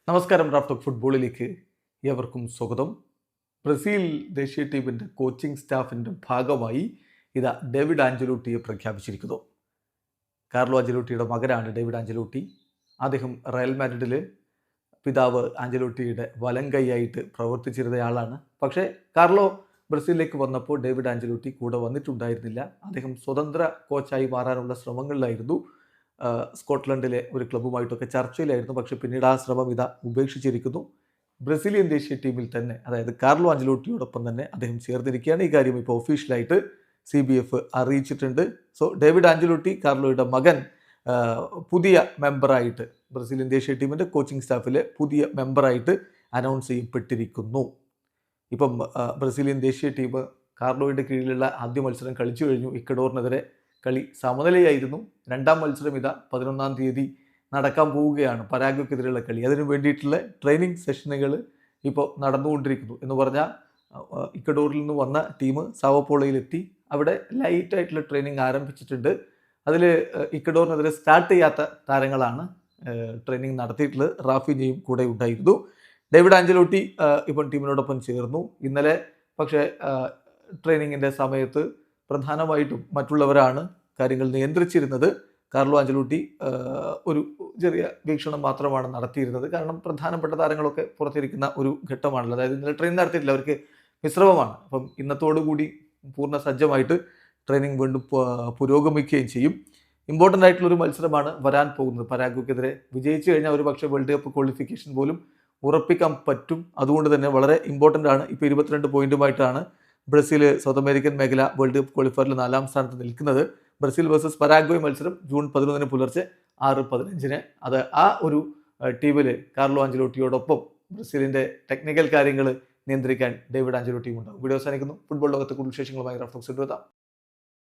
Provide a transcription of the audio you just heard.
നമസ്കാരം. Raf talk ഫുട്ബോളിലേക്ക് ഏവർക്കും സ്വാഗതം. ബ്രസീൽ ദേശീയ ടീമിൻ്റെ കോച്ചിങ് സ്റ്റാഫിൻ്റെ ഭാഗമായി ഇതാ ഡേവിഡ് ആഞ്ചലോട്ടിയെ പ്രഖ്യാപിച്ചിരിക്കുന്നു. കാർലോ ആഞ്ചലോട്ടിയുടെ മകനാണ് ഡേവിഡ് ആഞ്ചലോട്ടി. അദ്ദേഹം റയൽ മാഡ്രിഡിൽ പിതാവ് ആഞ്ചലോട്ടിയുടെ വലങ്കൈയായിട്ട് പ്രവർത്തിച്ചിരുന്നയാളാണ്. പക്ഷേ കാർലോ ബ്രസീലിലേക്ക് വന്നപ്പോൾ ഡേവിഡ് ആഞ്ചലോട്ടി കൂടെ വന്നിട്ടുണ്ടായിരുന്നില്ല. അദ്ദേഹം സ്വതന്ത്ര കോച്ചായി മാറാനുള്ള ശ്രമങ്ങളിലായിരുന്നു. സ്കോട്ട്ലൻഡിലെ ഒരു ക്ലബ്ബുമായിട്ടൊക്കെ ചർച്ചയിലായിരുന്നു. പക്ഷേ പിന്നീട് ആ ശ്രമം ഉപേക്ഷിച്ചിരിക്കുന്നു. ബ്രസീലിയൻ ദേശീയ ടീമിൽ തന്നെ, അതായത് കാർലോ ആഞ്ചലോട്ടിയോടൊപ്പം തന്നെ അദ്ദേഹം ചേർന്നിരിക്കുകയാണ്. ഈ കാര്യം ഇപ്പോൾ ഒഫീഷ്യലായിട്ട് CBF അറിയിച്ചിട്ടുണ്ട്. സോ ഡേവിഡ് ആഞ്ചലോട്ടി, കാർലോയുടെ മകൻ, പുതിയ മെമ്പറായിട്ട് ബ്രസീലിയൻ ദേശീയ ടീമിൻ്റെ കോച്ചിങ് സ്റ്റാഫിലെ പുതിയ മെമ്പറായിട്ട് അനൗൺസ് ചെയ്യപ്പെട്ടിരിക്കുന്നു. ഇപ്പം ബ്രസീലിയൻ ദേശീയ ടീം കാർലോയുടെ കീഴിലുള്ള ആദ്യ മത്സരം കളിച്ചു കഴിഞ്ഞു. ഇക്വഡോറിനെതിരെ കളി സമനിലയായിരുന്നു. രണ്ടാം മത്സരം 11-ാം തീയതി നടക്കാൻ പോവുകയാണ്, പരാഗ്വയ്ക്കെതിരെയുള്ള കളി. അതിനു വേണ്ടിയിട്ടുള്ള ട്രെയിനിങ് സെഷനുകൾ ഇപ്പോൾ നടന്നുകൊണ്ടിരിക്കുന്നു. എന്ന് പറഞ്ഞാൽ ഇക്വഡോറിൽ നിന്ന് വന്ന ടീം സാവോപോളയിലെത്തി. അവിടെ ലൈറ്റായിട്ടുള്ള ട്രെയിനിങ് ആരംഭിച്ചിട്ടുണ്ട്. അതിൽ ഇക്വഡോറിനെതിരെ സ്റ്റാർട്ട് ചെയ്യാത്ത താരങ്ങളാണ് ട്രെയിനിങ് നടത്തിയിട്ടുള്ളത്. റാഫിഞ്ഞയും കൂടെ ഉണ്ടായിരുന്നു. ഡേവിഡ് ആഞ്ചലോട്ടി ഇപ്പം ടീമിനോടൊപ്പം ചേർന്നു. ഇന്നലെ പക്ഷേ ട്രെയിനിങ്ങിൻ്റെ സമയത്ത് പ്രധാനമായിട്ടും മറ്റുള്ളവരാണ് കാര്യങ്ങൾ നിയന്ത്രിച്ചിരുന്നത്. കാർലോ ആഞ്ചലോട്ടി ഒരു ചെറിയ വീക്ഷണം മാത്രമാണ് നടത്തിയിരുന്നത്. കാരണം പ്രധാനപ്പെട്ട താരങ്ങളൊക്കെ പുറത്തിരിക്കുന്ന ഒരു ഘട്ടമാണല്ലോ. അതായത് ഇന്നലെ ട്രെയിനിങ് നടത്തിയിട്ടില്ല, അവർക്ക് വിശ്രമമാണ്. അപ്പം ഇന്നത്തോടുകൂടി പൂർണ്ണ സജ്ജമായിട്ട് ട്രെയിനിങ് വീണ്ടും പുരോഗമിക്കുകയും ചെയ്യും. ഇമ്പോർട്ടൻ്റ് ആയിട്ടുള്ളൊരു മത്സരമാണ് വരാൻ പോകുന്നത്. പരാഗ്വയ്ക്കെതിരെ വിജയിച്ചു കഴിഞ്ഞാൽ ഒരു പക്ഷേ വേൾഡ് കപ്പ് ക്വാളിഫിക്കേഷൻ പോലും ഉറപ്പിക്കാൻ പറ്റും. അതുകൊണ്ട് തന്നെ വളരെ ഇമ്പോർട്ടൻ്റ് ആണ്. ഇപ്പോൾ 22 പോയിന്റുമായിട്ടാണ് ബ്രസീൽ സൗത്ത് അമേരിക്കൻ മേഖല വേൾഡ് കപ്പ് ക്വാളിഫയറിൽ 4-ാം സ്ഥാനത്ത് നിൽക്കുന്നത്. ബ്രസീൽ വേഴ്സസ് പരാഗ്വേ മത്സരം ജൂൺ 11 പുലർച്ചെ 6:15. അത് ആ ഒരു ടീമിൽ കാർലോ ആഞ്ചലോട്ടിയോടൊപ്പം ബ്രസീലിൻ്റെ ടെക്നിക്കൽ കാര്യങ്ങൾ നിയന്ത്രിക്കാൻ ഡേവിഡ് ആഞ്ചലോട്ടിയും ഉണ്ടാകും. വീഡിയോ അവസാനിക്കുന്നു. ഫുട്ബോൾ ലോകത്തെ കൂടുതൽ വിശേഷങ്ങളുമായി റാഫ് ടോക്സ് എത്താം.